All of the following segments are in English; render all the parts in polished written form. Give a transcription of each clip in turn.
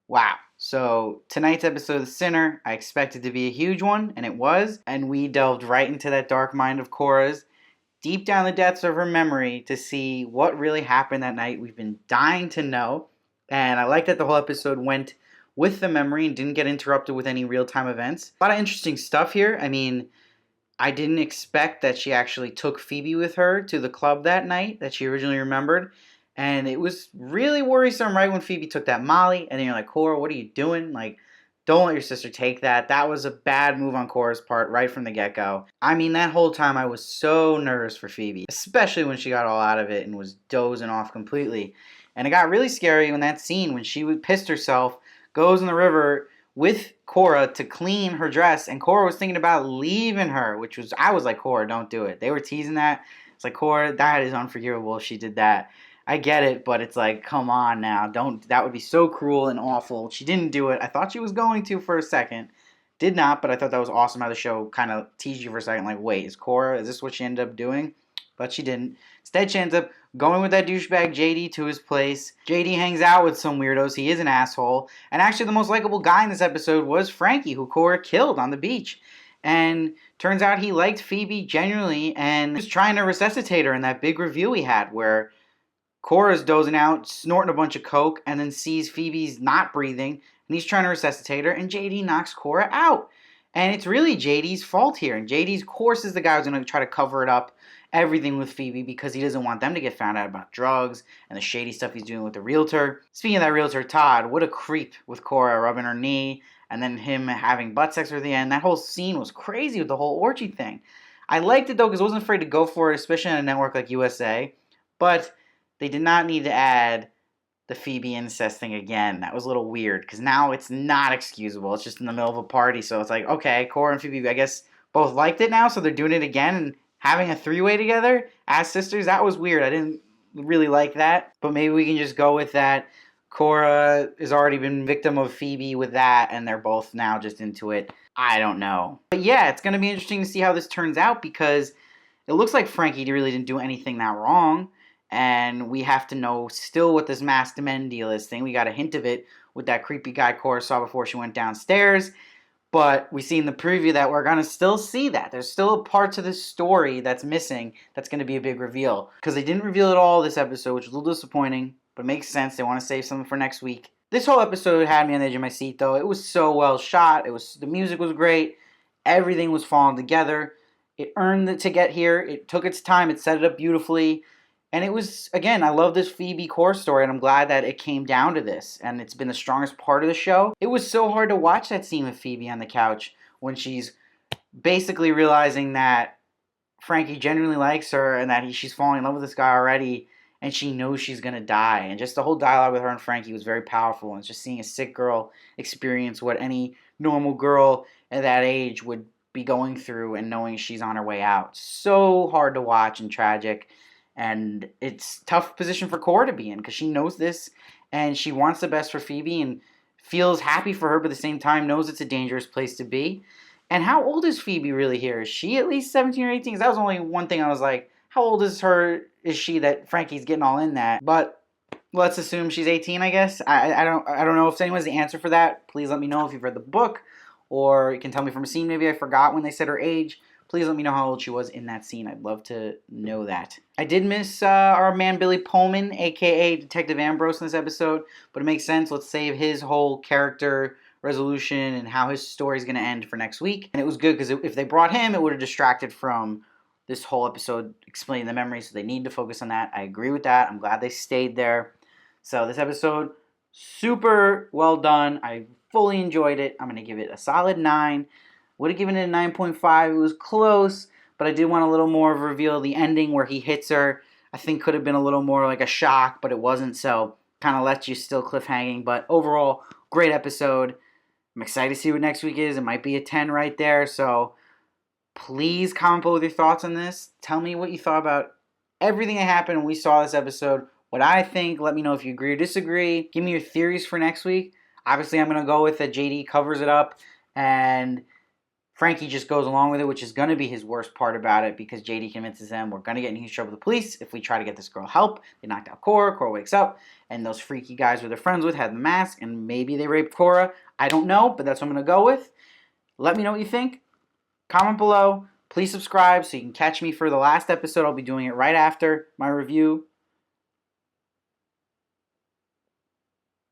Wow. So tonight's episode of The Sinner, I expected to be a huge one, and it was. And we delved right into that dark mind of Cora's, deep down the depths of her memory to see what really happened that night. We've been dying to know. And I like that the whole episode went with the memory and didn't get interrupted with any real time events. A lot of interesting stuff here. I mean, I didn't expect that she actually took Phoebe with her to the club that night that she originally remembered. And it was really worrisome right when Phoebe took that Molly. And then you're like, Cora, what are you doing? Like, don't let your sister take that. That was a bad move on Cora's part right from the get go. I mean, that whole time I was so nervous for Phoebe, especially when she got all out of it and was dozing off completely. And it got really scary when that scene when she pissed herself, goes in the river with Cora to clean her dress, and Cora was thinking about leaving her, I was like, Cora, don't do it. They were teasing that. It's like, Cora, that is unforgivable if she did that. I get it, but it's like, come on now. Don't, that would be so cruel and awful. She didn't do it. I thought she was going to for a second. Did not, but I thought that was awesome how the show kind of teased you for a second, like, wait, is this what she ended up doing? But she didn't. Instead, she ends up going with that douchebag JD to his place. JD hangs out with some weirdos. He is an asshole. And actually, the most likable guy in this episode was Frankie, who Cora killed on the beach. And turns out he liked Phoebe genuinely and was trying to resuscitate her in that big review we had where Cora's dozing out, snorting a bunch of coke, and then sees Phoebe's not breathing, and he's trying to resuscitate her, and JD knocks Cora out. And it's really JD's fault here. And JD, of course, is the guy who's going to try to cover it up, everything with Phoebe, because he doesn't want them to get found out about drugs and the shady stuff he's doing with the realtor. Speaking of that realtor, Todd, what a creep with Cora rubbing her knee, and then him having butt sex at the end. That whole scene was crazy with the whole orgy thing. I liked it, though, because I wasn't afraid to go for it, especially on a network like USA. But they did not need to add the Phoebe incest thing again. That was a little weird because now it's not excusable. It's just in the middle of a party, so it's like, okay, Cora and Phoebe, I guess, both liked it now, so they're doing it again and having a three-way together as sisters. That was weird. I didn't really like that, but maybe we can just go with that. Cora has already been victim of Phoebe with that, and they're both now just into it. I don't know. But yeah, it's going to be interesting to see how this turns out because it looks like Frankie really didn't do anything that wrong. And we have to know still what this masked men deal is thing. We got a hint of it with that creepy guy Cora saw before she went downstairs. But we see in the preview that we're going to still see that. There's still a part to this story that's missing that's going to be a big reveal. Because they didn't reveal it all this episode, which was a little disappointing. But it makes sense. They want to save something for next week. This whole episode had me on the edge of my seat, though. It was so well shot. The music was great. Everything was falling together. It earned it to get here. It took its time. It set it up beautifully. And it was, again, I love this Phoebe core story, and I'm glad that it came down to this, and it's been the strongest part of the show. It was so hard to watch that scene with Phoebe on the couch when she's basically realizing that Frankie genuinely likes her and that she's falling in love with this guy already, and she knows she's going to die. And just the whole dialogue with her and Frankie was very powerful, and just seeing a sick girl experience what any normal girl at that age would be going through and knowing she's on her way out. So hard to watch and tragic. And it's a tough position for Cora to be in because she knows this and she wants the best for Phoebe and feels happy for her, but at the same time knows it's a dangerous place to be. And how old is Phoebe really here? Is she at least 17 or 18? Because that was only one thing I was like, how old is she that Frankie's getting all in that? But let's assume she's 18, I guess. I don't know if anyone has the answer for that. Please let me know if you've read the book, or you can tell me from a scene. Maybe I forgot when they said her age. Please let me know how old she was in that scene. I'd love to know that. I did miss our man Billy Pullman, a.k.a. Detective Ambrose, in this episode, but it makes sense. Let's save his whole character resolution and how his story is going to end for next week. And it was good because if they brought him, it would have distracted from this whole episode explaining the memory, so they need to focus on that. I agree with that. I'm glad they stayed there. So this episode, super well done. I fully enjoyed it. I'm going to give it a solid 9. Would have given it a 9.5. It was close, but I did want a little more of a reveal. The ending where he hits her, I think could have been a little more like a shock, but it wasn't, so kind of lets you still cliffhanging. But overall, great episode. I'm excited to see what next week is. It might be a 10 right there, so please comment below with your thoughts on this. Tell me what you thought about everything that happened when we saw this episode. What I think, let me know if you agree or disagree. Give me your theories for next week. Obviously, I'm going to go with that JD covers it up, and Frankie just goes along with it, which is going to be his worst part about it, because JD convinces them we're going to get in huge trouble with the police if we try to get this girl help. They knocked out Cora. Cora wakes up, and those freaky guys who they're friends with had the mask, and maybe they raped Cora. I don't know, but that's what I'm going to go with. Let me know what you think. Comment below. Please subscribe so you can catch me for the last episode. I'll be doing it right after my review.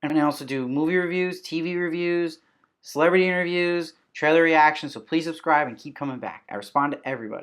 And I also do movie reviews, TV reviews, celebrity interviews, trailer reactions. So please subscribe and keep coming back. I respond to everybody.